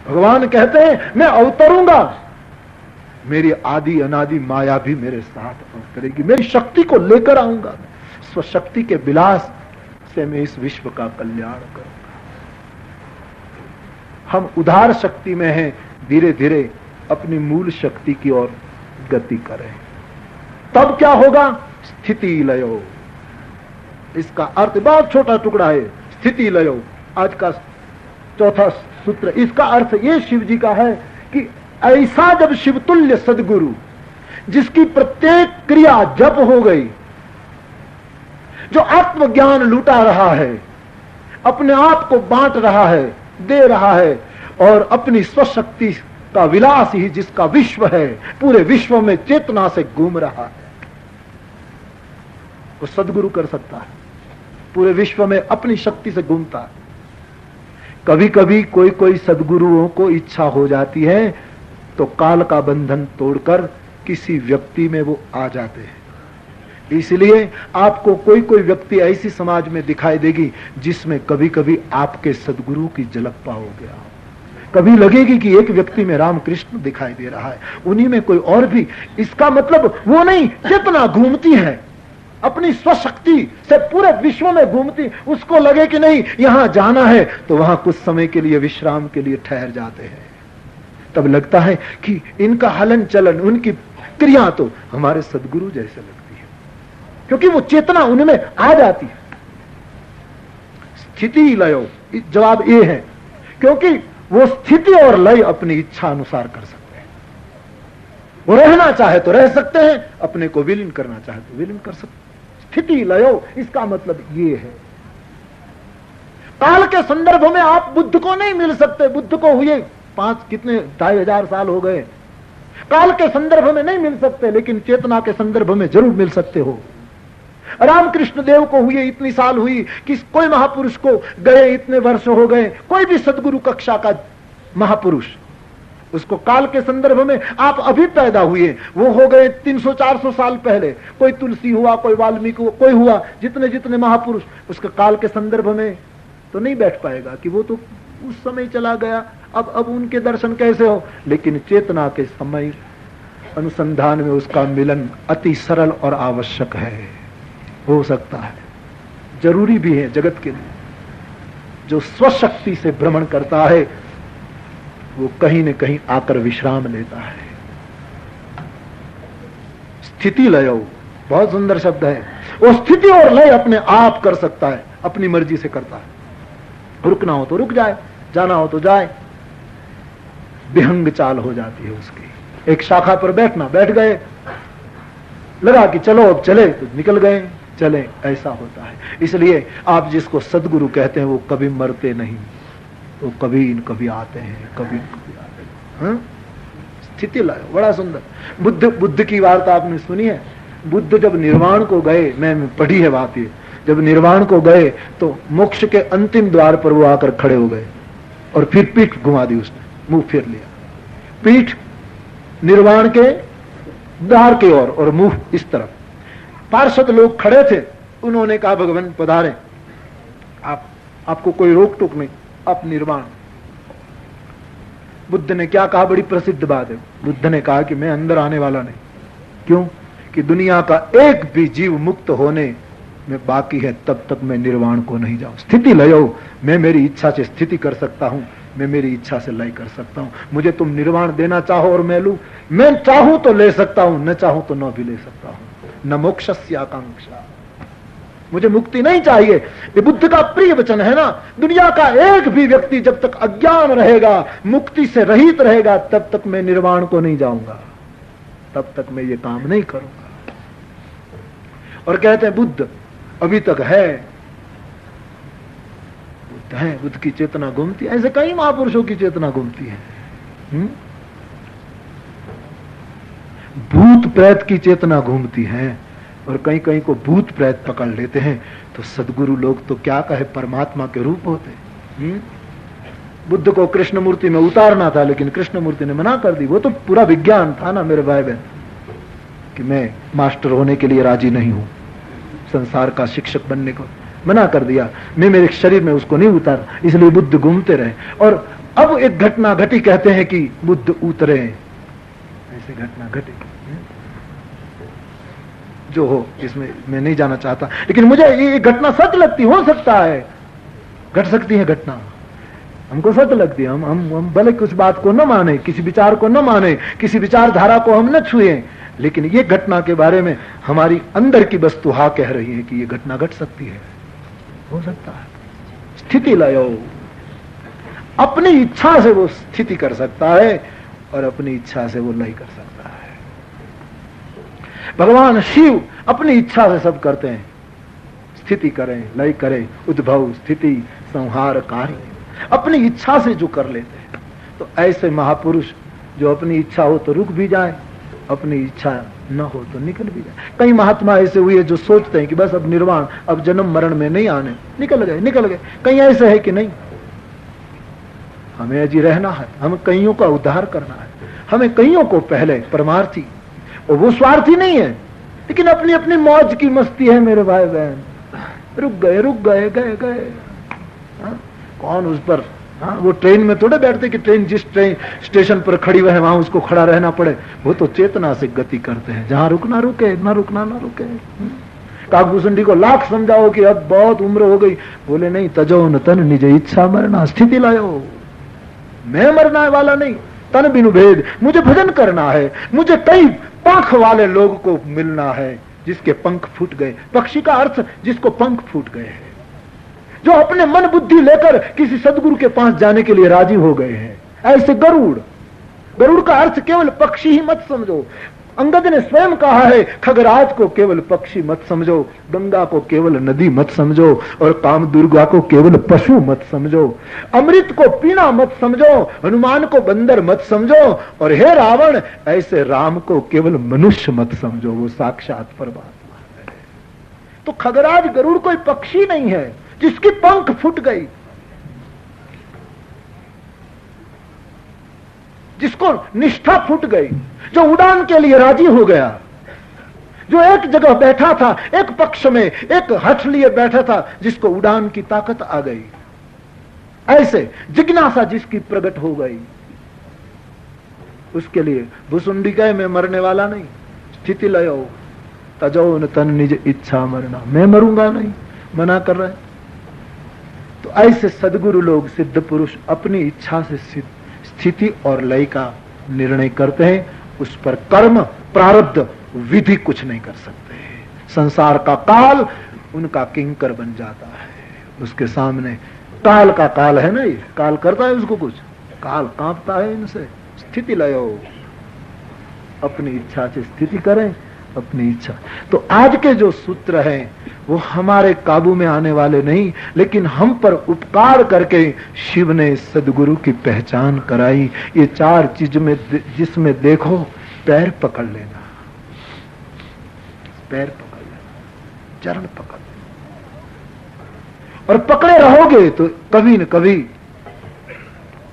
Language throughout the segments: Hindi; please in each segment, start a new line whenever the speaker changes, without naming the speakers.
भगवान कहते हैं मैं अवतरूंगा, मेरी आदि अनादि माया भी मेरे साथ करेगी, मेरी शक्ति को लेकर आऊंगा, स्वशक्ति के विलास से मैं इस विश्व का कल्याण करूंगा। हम उदार शक्ति में हैं, धीरे धीरे अपनी मूल शक्ति की ओर गति करें, तब क्या होगा? स्थिति लयो। इसका अर्थ बहुत छोटा टुकड़ा है, स्थिति लयो। आज का चौथा सूत्र, इसका अर्थ ये शिव जी का है कि ऐसा जब शिवतुल्य सदगुरु, जिसकी प्रत्येक क्रिया जप हो गई, जो आत्मज्ञान लुटा रहा है, अपने आप को बांट रहा है, दे रहा है, और अपनी स्वशक्ति का विलास ही जिसका विश्व है, पूरे विश्व में चेतना से घूम रहा है, वो सदगुरु कर सकता है। पूरे विश्व में अपनी शक्ति से घूमता है। कभी कभी कोई कोई सदगुरुओं को इच्छा हो जाती है तो काल का बंधन तोड़कर किसी व्यक्ति में वो आ जाते हैं। इसलिए आपको कोई कोई व्यक्ति ऐसी समाज में दिखाई देगी जिसमें कभी कभी आपके सदगुरु की झलक पाओगे आप। कभी लगेगी कि एक व्यक्ति में रामकृष्ण दिखाई दे रहा है, उन्हीं में कोई और भी। इसका मतलब वो नहीं, चेतना घूमती है, अपनी स्वशक्ति से पूरे विश्व में घूमती। उसको लगे कि नहीं यहां जाना है तो वहां कुछ समय के लिए विश्राम के लिए ठहर जाते हैं। तब लगता है कि इनका हलन चलन, उनकी क्रिया तो हमारे सदगुरु जैसे लगती है, क्योंकि वो चेतना उनमें आ जाती है। स्थिति लयो, जवाब ये है क्योंकि वो स्थिति और लय अपनी इच्छा अनुसार कर सकते हैं। वो रहना चाहे तो रह सकते हैं, अपने को विलीन करना चाहे तो विलीन कर सकते हैं। स्थिति लयो, इसका मतलब ये है। काल के संदर्भ में आप बुद्ध को नहीं मिल सकते। बुद्ध को हुए 2,500 साल हो गए। काल के संदर्भ में नहीं मिल सकते, लेकिन चेतना के संदर्भ में जरूर मिल सकते हो। रामकृष्ण देव को हुए इतनी साल हुई कि कोई महापुरुष को गए इतने वर्ष हो गए, कोई भी सदगुरु कक्षा का महापुरुष, उसको काल के संदर्भ में आप अभी पैदा हुए, वो हो गए 300-400 साल पहले। कोई तुलसी हुआ, कोई वाल्मीकि हुआ, कोई हुआ, जितने जितने महापुरुष, उसका काल के संदर्भ में तो नहीं बैठ पाएगा कि वो तो उस समय चला गया, अब उनके दर्शन कैसे हो। लेकिन चेतना के समय अनुसंधान में उसका मिलन अति सरल और आवश्यक है, हो सकता है, जरूरी भी है जगत के लिए। जो स्वशक्ति से भ्रमण करता है वो कहीं न कहीं आकर विश्राम लेता है। स्थिति लय, बहुत सुंदर शब्द है। वो स्थिति और लय अपने आप कर सकता है, अपनी मर्जी से करता है। रुकना हो तो रुक जाए, जाना हो तो जाए। विहंग चाल हो जाती है उसकी। एक शाखा पर बैठना, बैठ गए, लगा कि चलो अब चले तो निकल गए, चले, ऐसा होता है। इसलिए आप जिसको सदगुरु कहते हैं वो कभी मरते नहीं, वो कभी न कभी आते हैं, कभी न कभी आते हैं। हाँ? स्थिति लाओ, बड़ा सुंदर। बुद्ध की वार्ता आपने सुनी है। बुद्ध जब निर्वाण को गए, मैं पढ़ी है बात ये, जब निर्वाण को गए तो मोक्ष के अंतिम द्वार पर वो आकर खड़े हो गए और फिर पीठ घुमा दी उसने, मुंह फेर लिया, पीठ निर्वाण के द्वार की ओर और मुंह इस तरफ। पार्षद लोग खड़े थे, उन्होंने कहा भगवान पधारे, आपको कोई रोक टोक नहीं, आप निर्वाण। बुद्ध ने क्या कहा, बड़ी प्रसिद्ध बात है। बुद्ध ने कहा कि मैं अंदर आने वाला नहीं। क्यों? कि दुनिया का एक भी जीव मुक्त होने में बाकी है, तब तक मैं निर्वाण को नहीं जाऊं। स्थिति लयो, मैं मेरी इच्छा से स्थिति कर सकता हूं, मैं मेरी इच्छा से लय कर सकता हूं। मुझे तुम निर्वाण देना चाहो और मैं लूं, मैं चाहूं तो ले सकता हूं, न चाहूं तो न भी ले सकता हूं। न मोक्षस्य आकांक्षा, मुझे मुक्ति नहीं चाहिए। ये बुद्ध का प्रिय वचन है ना। दुनिया का एक भी व्यक्ति जब तक अज्ञान रहेगा, मुक्ति से रहित रहेगा, तब तक मैं निर्वाण को नहीं जाऊंगा, तब तक मैं ये काम नहीं करूंगा। और कहते हैं बुद्ध अभी तक है, बुद्ध है, बुद्ध की चेतना घूमती है। ऐसे कई महापुरुषों की चेतना घूमती है। भूत प्रेत की चेतना घूमती है, और कहीं कहीं को भूत प्रेत पकड़ लेते हैं। तो सदगुरु लोग तो क्या कहे, परमात्मा के रूप होते। बुद्ध को कृष्ण मूर्ति में उतारना था, लेकिन कृष्ण मूर्ति ने मना कर दी। वो तो पूरा विज्ञान था ना मेरे भाई बहन, कि मैं मास्टर होने के लिए राजी नहीं हूं, संसार का शिक्षक बनने को मना कर दिया। मैं मेरे शरीर में उसको नहीं उतारा, इसलिए बुद्ध घूमते रहे। और अब एक घटना घटी, कहते हैं कि बुद्ध उतरे, ऐसे घटना घटी जो हो, इसमें मैं नहीं जाना चाहता, लेकिन मुझे ये घटना सच लगती, हो सकता है घट सकती है घटना, हमको सच लगती है। हम भले कुछ बात को न माने, किसी विचार को न माने, किसी विचारधारा को हम न छुए, लेकिन ये घटना के बारे में हमारी अंदर की वस्तु हाँ कह रही है कि ये घटना घट सकती है, हो सकता है। स्थिति लयो, अपनी इच्छा से वो स्थिति कर सकता है और अपनी इच्छा से वो लय कर सकता है। भगवान शिव अपनी इच्छा से सब करते हैं, स्थिति करें, लय करें, उद्भव, स्थिति, संहार, कार्य अपनी इच्छा से जो कर लेते हैं। तो ऐसे महापुरुष जो अपनी इच्छा हो तो रुक भी जाए, अपनी इच्छा न हो तो निकल भी जाए। कई महात्मा ऐसे हुए जो सोचते हैं कि बस अब निर्वाण, अब जन्म मरण में नहीं आने, निकल गए। कहीं ऐसे है कि नहीं, हमें अजी रहना है, हमें कईयों का उद्धार करना है, हमें कईयों को पहले परमार्थी, और वो स्वार्थी नहीं है, लेकिन अपनी अपनी मौज की मस्ती है मेरे भाई बहन, रुक गए गए। कौन उस पर, वो ट्रेन में थोड़े बैठते कि ट्रेन जिस ट्रेन स्टेशन पर खड़ी हुई है वहां उसको खड़ा रहना पड़े, वो तो चेतना से गति करते हैं, जहां रुकना रुके, ना रुकना ना रुके। काकभूषुंडी को लाख समझाओ कि अब बहुत उम्र हो गई, बोले नहीं, तजो न तन निज इच्छा मरना, स्थिति लायो, मैं मरना वाला नहीं, तन बिनु भेद, मुझे भजन करना है, मुझे कई पंख वाले लोग को मिलना है जिसके पंख फूट गए। पक्षी का अर्थ जिसको पंख फूट गए हैं, जो अपने मन बुद्धि लेकर किसी सदगुरु के पास जाने के लिए राजी हो गए हैं। ऐसे गरुड़ का अर्थ केवल पक्षी ही मत समझो, अंगद ने स्वयं कहा है, खगराज को केवल पक्षी मत समझो, गंगा को केवल नदी मत समझो, और काम दुर्गा को केवल पशु मत समझो, अमृत को पीना मत समझो, हनुमान को बंदर मत समझो, और हे रावण ऐसे राम को केवल मनुष्य मत समझो, वो साक्षात परमात्मा है। तो खगराज गरुड़ कोई पक्षी नहीं है जिसकी पंख फूट गई, जिसको निष्ठा फूट गई, जो उड़ान के लिए राजी हो गया, जो एक जगह बैठा था, एक पक्ष में एक हठ लिए बैठा था, जिसको उड़ान की ताकत आ गई। ऐसे जिज्ञासा जिसकी प्रकट हो गई, उसके लिए भुसुंडी कहे मैं मरने वाला नहीं, स्थिति लयो तजो न तन निज इच्छा मरना, मैं मरूंगा नहीं, मना कर रहे। तो ऐसे सदगुरु लोग, सिद्ध पुरुष अपनी इच्छा से स्थिति और लय का निर्णय करते हैं, उस पर कर्म प्रारब्ध विधि कुछ नहीं कर सकते। संसार का काल उनका किंकर बन जाता है, उसके सामने काल का काल है ना, ये काल करता है उसको कुछ, काल कांपता है इनसे। स्थिति लयो, अपनी इच्छा से स्थिति करें, अपनी इच्छा। तो आज के जो सूत्र हैं वो हमारे काबू में आने वाले नहीं, लेकिन हम पर उपकार करके शिव ने सदगुरु की पहचान कराई। ये चार चीज में जिसमें देखो, पैर पकड़ लेना, पैर पकड़ लेना, चरण पकड़ लेना, और पकड़े रहोगे तो कभी न कभी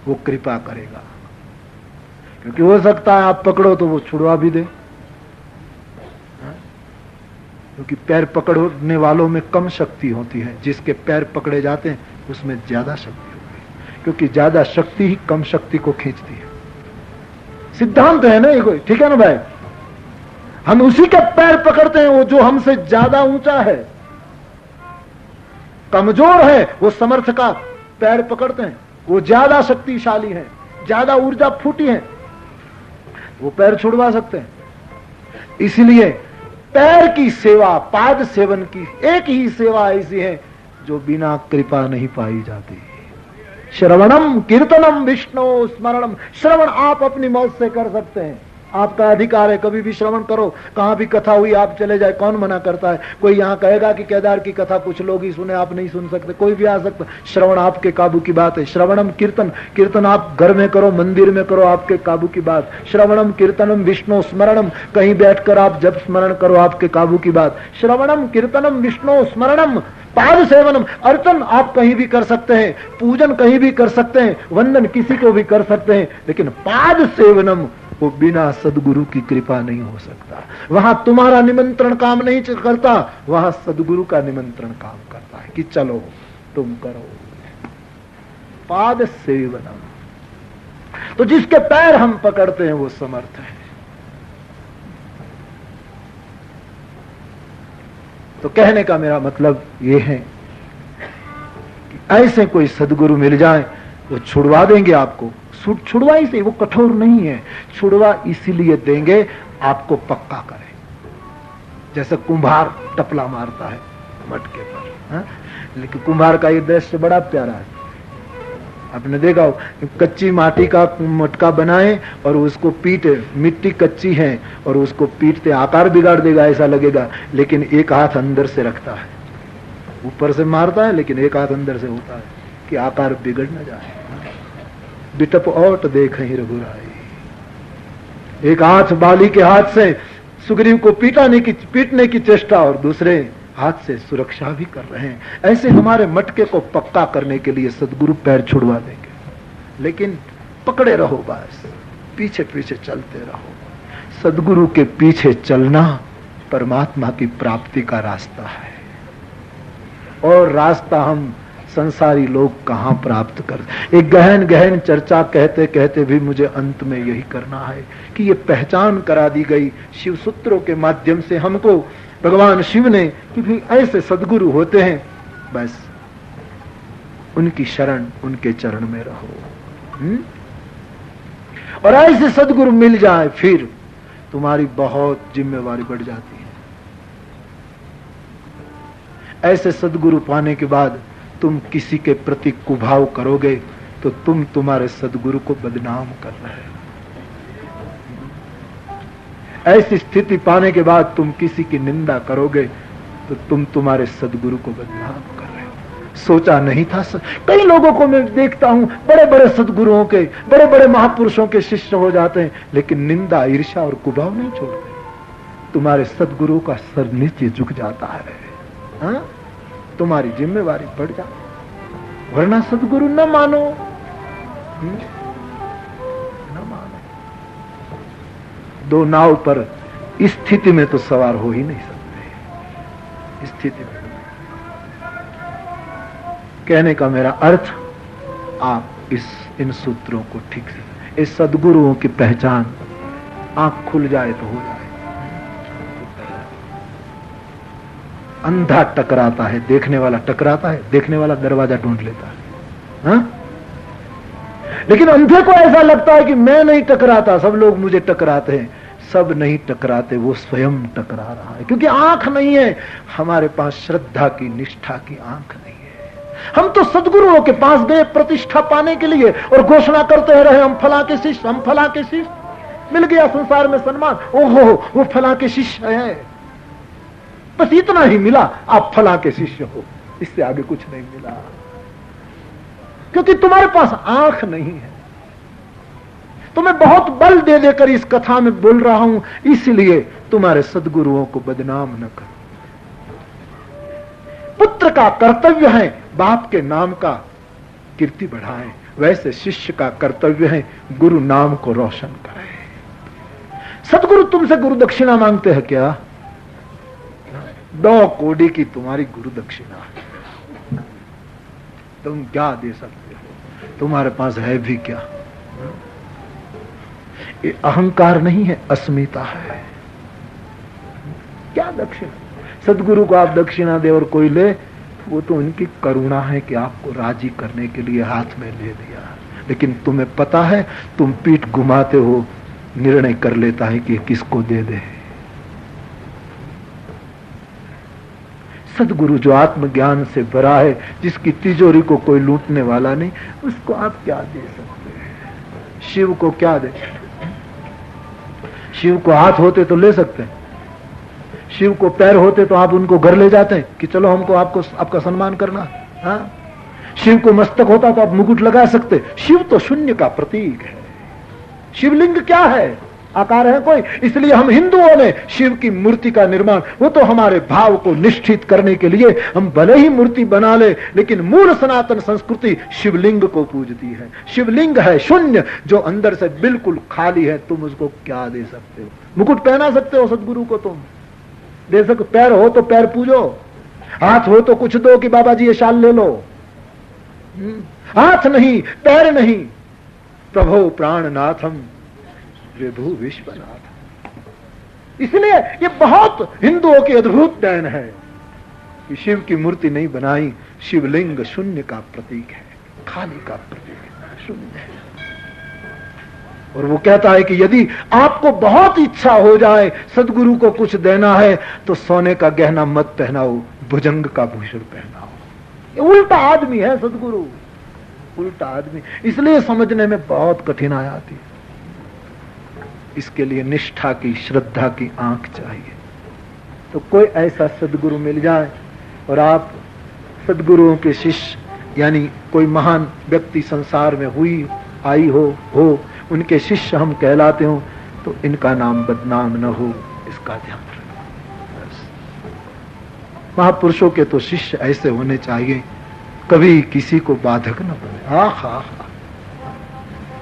वो कृपा करेगा। क्योंकि हो सकता है आप पकड़ो तो वो छुड़वा भी दे, क्योंकि पैर पकड़ने वालों में कम शक्ति होती है, जिसके पैर पकड़े जाते हैं उसमें ज्यादा शक्ति होती है, क्योंकि ज्यादा शक्ति ही कम शक्ति को खींचती है। सिद्धांत है ना ये कोई, ठीक है ना भाई। हम उसी के पैर पकड़ते हैं वो जो हमसे ज्यादा ऊंचा है, कमजोर है, वो समर्थ का पैर पकड़ते हैं, वो ज्यादा शक्तिशाली है, ज्यादा ऊर्जा फूटी है, वो पैर छुड़वा सकते हैं। इसलिए पैर की सेवा, पाद सेवन की एक ही सेवा ऐसी है जो बिना कृपा नहीं पाई जाती। श्रवणम कीर्तनम विष्णु स्मरणम, श्रवण आप अपनी मौज से कर सकते हैं, आपका अधिकार है, कभी भी श्रवण करो। कहां भी कथा हुई आप चले जाए, कौन मना करता है? कोई यहां कहेगा कि केदार की कथा कुछ लोग ही सुने, आप नहीं सुन सकते, कोई भी आ सकता। श्रवण आपके काबू की बात है। श्रवणम कीर्तन, कीर्तन आप घर में करो, मंदिर में करो, आपके काबू की बात। श्रवणम कीर्तनम विष्णु स्मरणम, कहीं बैठकर आप जब स्मरण करो, आपके काबू की बात। श्रवणम कीर्तनम विष्णु स्मरणम, पाद सेवनम, अर्चन आप कहीं भी कर सकते हैं, पूजन कहीं भी कर सकते हैं, वंदन किसी को भी कर सकते हैं, लेकिन पाद सेवनम वो बिना सदगुरु की कृपा नहीं हो सकता। वहां तुम्हारा निमंत्रण काम नहीं करता, वहां सदगुरु का निमंत्रण काम करता है कि चलो तुम करो। पाद सेवनम, तो जिसके पैर हम पकड़ते हैं वो समर्थ है। तो कहने का मेरा मतलब ये है कि ऐसे कोई सदगुरु मिल जाए, वो छुड़वा देंगे आपको। छुड़वा ही से, वो कठोर नहीं है, छुड़वा इसीलिए देंगे आपको पक्का करे। जैसे कुम्हार टपला मारता है मटके पर, हा? लेकिन कुम्हार का ये दृश्य बड़ा प्यारा है। आपने देखा हो, कच्ची माटी का मटका बनाए और उसको पीटे, मिट्टी कच्ची है और उसको पीटते आकार बिगाड़ देगा ऐसा लगेगा, लेकिन एक हाथ अंदर से रखता है, ऊपर से मारता है लेकिन एक हाथ अंदर से होता है कि आकार बिगड़ न जाए। बिटप ओट देख ही रघुराई, एक हाथ बाली के हाथ से सुग्रीव को पीटने की चेष्टा और दूसरे हाथ से सुरक्षा भी कर रहे हैं। ऐसे हमारे मटके को पक्का करने के लिए सदगुरु पैर छुड़वा देंगे, लेकिन पकड़े रहो, बस पीछे पीछे चलते रहो। सदगुरु के पीछे चलना परमात्मा की प्राप्ति का रास्ता है, और रास्ता हम संसारी लोग कहां प्राप्त करते। एक गहन गहन चर्चा कहते कहते भी मुझे अंत में यही करना है कि ये पहचान करा दी गई शिव सूत्रों के माध्यम से हमको, भगवान शिव ने, कि भी ऐसे सदगुरु होते हैं, बस उनकी शरण, उनके चरण में रहो। और ऐसे सदगुरु मिल जाए फिर तुम्हारी बहुत जिम्मेवारी बढ़ जाती है। ऐसे सदगुरु पाने के बाद तुम किसी के प्रति कुभाव करोगे तो तुम तुम्हारे सदगुरु को बदनाम कर रहे हो। ऐसी स्थिति पाने के बाद तुम किसी की निंदा करोगे तो तुम तुम्हारे सदगुरु को बदनाम कर रहे हो। सोचा नहीं था। कई लोगों को मैं देखता हूं, बड़े बड़े सदगुरुओं के, बड़े बड़े महापुरुषों के शिष्य हो जाते हैं, लेकिन निंदा, ईर्ष्या और कुभाव नहीं छोड़ते। तुम्हारे सदगुरु का सर नीचे झुक जाता है, हाँ? तुम्हारी जिम्मेवारी बढ़ जाती, वरना सदगुरु न मानो, न मानो। दो नाव पर स्थिति में तो सवार हो ही नहीं सकते। स्थिति में कहने का मेरा अर्थ, आप इन सूत्रों को ठीक से, इस सदगुरुओं की पहचान आंख खुल जाए तो हो जाए। अंधा टकराता है, देखने वाला टकराता है, देखने वाला दरवाजा ढूंढ लेता है, हाँ? लेकिन अंधे को ऐसा लगता है कि मैं नहीं टकराता, सब लोग मुझे टकराते हैं। सब नहीं टकराते, वो स्वयं टकरा रहा है, क्योंकि आंख नहीं है हमारे पास, श्रद्धा की, निष्ठा की आंख नहीं है। हम तो सदगुरुओं के पास गए प्रतिष्ठा पाने के लिए और घोषणा करते रहे, हम फला के शिष्य, हम फला के शिष्य। मिल गया संसार में सम्मान, ओहो वो फला के शिष्य है, बस इतना ही मिला, आप फला के शिष्य हो, इससे आगे कुछ नहीं मिला, क्योंकि तुम्हारे पास आंख नहीं है। तो मैं बहुत बल दे देकर इस कथा में बोल रहा हूं, इसलिए तुम्हारे सदगुरुओं को बदनाम न करो। पुत्र का कर्तव्य है बाप के नाम का कीर्ति बढ़ाएं, वैसे शिष्य का कर्तव्य है गुरु नाम को रोशन करें। सदगुरु तुमसे गुरु दक्षिणा मांगते हैं क्या? 2 कोड़ी की तुम्हारी गुरु दक्षिणा है, तुम क्या दे सकते हो? तुम्हारे पास है भी क्या? ये अहंकार नहीं है, अस्मिता है। क्या दक्षिणा? सदगुरु को आप दक्षिणा दे और कोई ले, वो तो उनकी करुणा है कि आपको राजी करने के लिए हाथ में ले दिया, लेकिन तुम्हें पता है, तुम पीठ घुमाते हो, निर्णय कर लेता है कि किसको दे दे। सदगुरु जो आत्मज्ञान से भरा है, जिसकी तिजोरी को कोई लूटने वाला नहीं, उसको आप क्या दे सकते हैं? शिव को क्या दे? शिव को हाथ होते तो ले सकते हैं, शिव को पैर होते तो आप उनको घर ले जाते हैं कि चलो हमको आपका सम्मान करना, हाँ? शिव को मस्तक होता तो आप मुकुट लगा सकते। शिव तो शून्य का प्रतीक है। शिवलिंग क्या है? आकार है कोई। इसलिए हम हिंदुओं ने शिव की मूर्ति का निर्माण, वो तो हमारे भाव को निश्चित करने के लिए हम भले ही मूर्ति बना ले, लेकिन मूल सनातन संस्कृति शिवलिंग को पूजती है। शिवलिंग है शून्य, जो अंदर से बिल्कुल खाली है। तुम उसको क्या दे सकते हो? मुकुट पहना सकते हो सदगुरु को, तुम दे सकते। पैर हो तो पैर पूजो, हाथ हो तो कुछ दो कि बाबा जी ये शाल ले लो। हाथ नहीं, पैर नहीं, प्रभो प्राणनाथम विभु विश्वनाथ। इसलिए ये बहुत हिंदुओं की अद्भुत देन है कि शिव की मूर्ति नहीं बनाई। शिवलिंग शून्य का प्रतीक है, खाली का प्रतीक है, शून्य है। और वो कहता है कि यदि आपको बहुत इच्छा हो जाए सदगुरु को कुछ देना है तो सोने का गहना मत पहनाओ, भुजंग का भूषण पहनाओ। ये उल्टा आदमी है सदगुरु, उल्टा आदमी। इसलिए समझने में बहुत कठिनाई आती है। इसके लिए निष्ठा की, श्रद्धा की आंख चाहिए। तो कोई ऐसा सदगुरु मिल जाए और आप सदगुरुओं के शिष्य, यानी कोई महान व्यक्ति संसार में हुई आई हो उनके शिष्य हम कहलाते हो, तो इनका नाम बदनाम न हो, इसका ध्यान रखना। महापुरुषों के तो शिष्य ऐसे होने चाहिए, कभी किसी को बाधक न बने। हा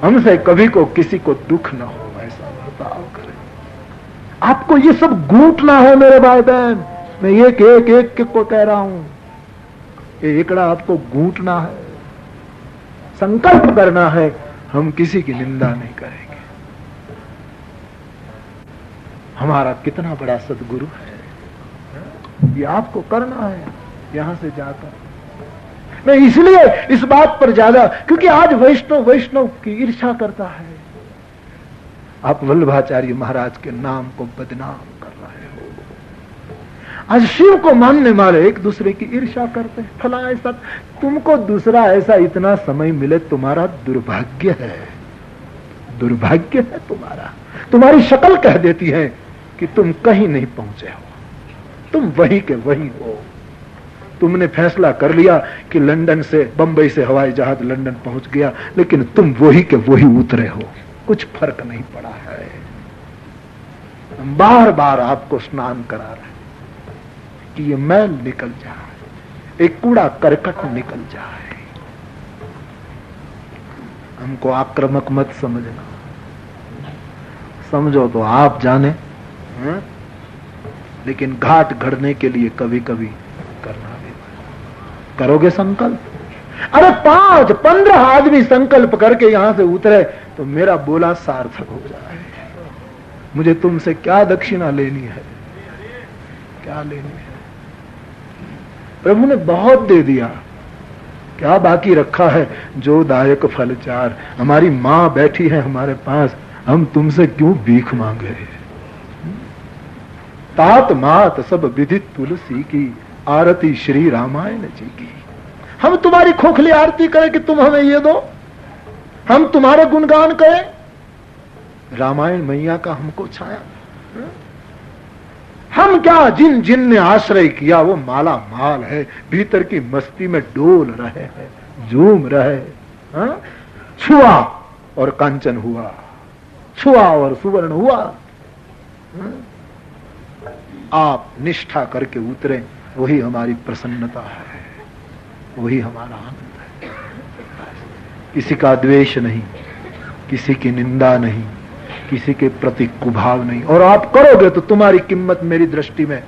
हमसे कभी को किसी को दुख न हो, ऐसा बर्ताव करें। आपको ये सब गूंटना है मेरे भाई बहन, मैं एक एक एक को कह रहा हूं, ये एकड़ा आपको गूंटना है, संकल्प करना है, हम किसी की निंदा नहीं करेंगे। हमारा कितना बड़ा सदगुरु है, ये आपको करना है यहां से जाकर। मैं इसलिए इस बात पर ज्यादा, क्योंकि आज वैष्णव की ईर्ष्या करता है। आप वल्लभाचार्य महाराज के नाम को बदनाम कर रहे हो। आज शिव को मानने वाले एक दूसरे की ईर्ष्या करते हैं, फला ऐसा, तुमको दूसरा ऐसा इतना समय मिले तुम्हारा दुर्भाग्य है, दुर्भाग्य है तुम्हारा। तुम्हारी शक्ल कह देती है कि तुम कहीं नहीं पहुंचे हो, तुम वहीं के वहीं हो। तुमने फैसला कर लिया कि लंदन से, बंबई से हवाई जहाज लंदन पहुंच गया, लेकिन तुम वही के वही उतरे हो, कुछ फर्क नहीं पड़ा है। हम बार बार आपको स्नान करा रहे हैं कि ये मैल निकल जाए, एक कूड़ा करकट निकल जाए। हमको आक्रामक मत समझना, समझो तो आप जाने, लेकिन घाट घड़ने के लिए कभी कभी करना भी। करोगे संकल्प? अरे 5-15 आदमी संकल्प करके यहां से उतरे तो मेरा बोला सार्थक हो जाए। मुझे तुमसे क्या दक्षिणा लेनी है, क्या लेनी है? प्रभु ने बहुत दे दिया, क्या बाकी रखा है? जो दायक फल चार। हमारी मां बैठी है हमारे पास, हम तुमसे क्यों भीख मांगे? तात मात सब विदित तुलसी की, आरती श्री रामायण जी की। हम तुम्हारी खोखली आरती करें कि तुम हमें ये दो, हम तुम्हारे गुणगान करें? रामायण मैया का हमको छाया। हम क्या, जिन जिन ने आश्रय किया वो माला माल है, भीतर की मस्ती में डोल रहे हैं, झूम रहे। छुआ और कांचन हुआ, छुआ और सुवर्ण हुआ। आप निष्ठा करके उतरे, वही हमारी प्रसन्नता है, वही हमारा आनंद है। किसी का द्वेष नहीं, किसी की निंदा नहीं, किसी के प्रति कुभाव नहीं। और आप करोगे तो तुम्हारी कीमत मेरी दृष्टि में,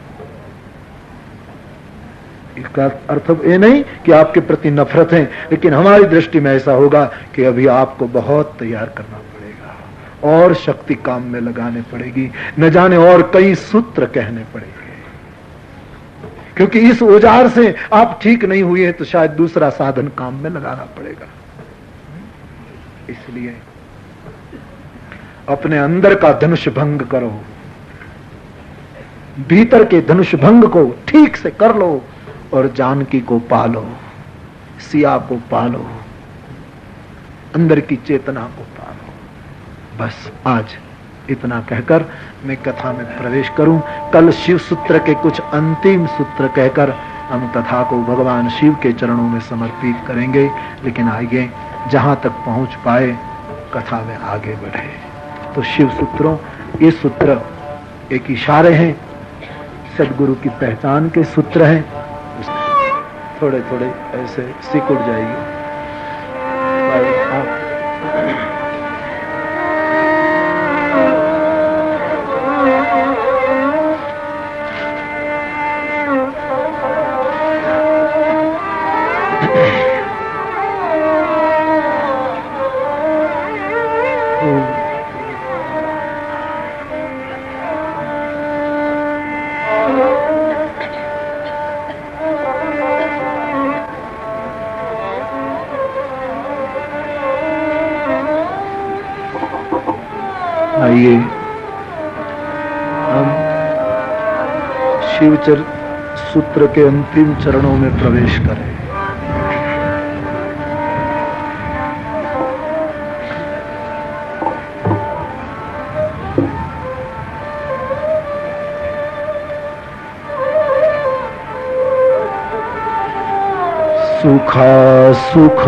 इसका अर्थ ये नहीं कि आपके प्रति नफरत है, लेकिन हमारी दृष्टि में ऐसा होगा कि अभी आपको बहुत तैयार करना पड़ेगा और शक्ति काम में लगाने पड़ेगी, न जाने और कई सूत्र कहने पड़ेंगे। क्योंकि इस औजार से आप ठीक नहीं हुए तो शायद दूसरा साधन काम में लगाना पड़ेगा। इसलिए अपने अंदर का धनुष भंग करो, भीतर के धनुष भंग को ठीक से कर लो और जानकी को पालो, सिया को पालो, अंदर की चेतना को पालो। बस आज इतना कहकर मैं कथा में प्रवेश करूं। कल शिव सूत्र के कुछ अंतिम सूत्र कहकर हम कथा को भगवान शिव के चरणों में समर्पित करेंगे। लेकिन आइए जहां तक पहुंच पाए कथा में आगे बढ़े। तो शिव सूत्रों, ये सूत्र एक इशारे हैं, सदगुरु की पहचान के सूत्र हैं। थोड़े थोड़े ऐसे सिकुड़ जाइए। आइए हम शिवचर सूत्र के अंतिम चरणों में प्रवेश करें। सुखा सुख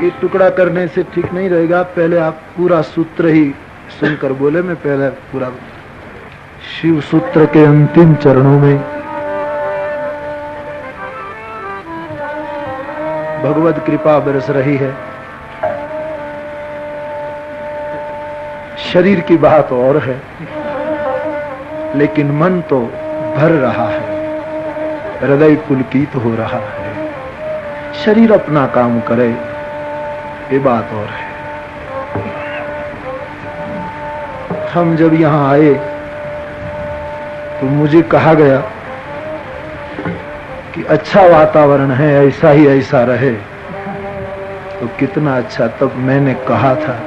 ये टुकड़ा करने से ठीक नहीं रहेगा। पहले आप पूरा सूत्र ही सुनकर बोले। मैं पहले पूरा शिव सूत्र के अंतिम चरणों में भगवत कृपा बरस रही है। शरीर की बात और है, लेकिन मन तो भर रहा है, हृदय पुलकित हो रहा है। शरीर अपना काम करे, ये बात और है। हम जब यहां आए तो मुझे कहा गया कि अच्छा वातावरण है, ऐसा ही ऐसा रहे तो कितना अच्छा। तब मैंने कहा था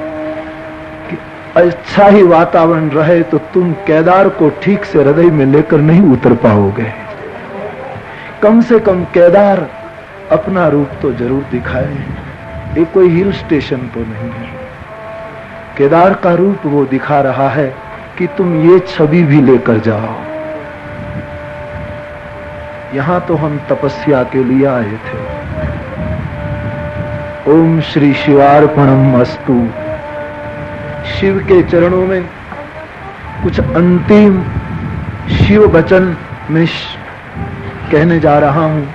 कि अच्छा ही वातावरण रहे तो तुम केदार को ठीक से हृदय में लेकर नहीं उतर पाओगे। कम से कम केदार अपना रूप तो जरूर दिखाए। ये कोई हिल स्टेशन तो नहीं है। केदार का रूप वो दिखा रहा है कि तुम ये छवि भी लेकर जाओ। यहां तो हम तपस्या के लिए आए थे। ओम श्री शिवार्पणम अस्तु। शिव के चरणों में कुछ अंतिम शिव वचन में कहने जा रहा हूं।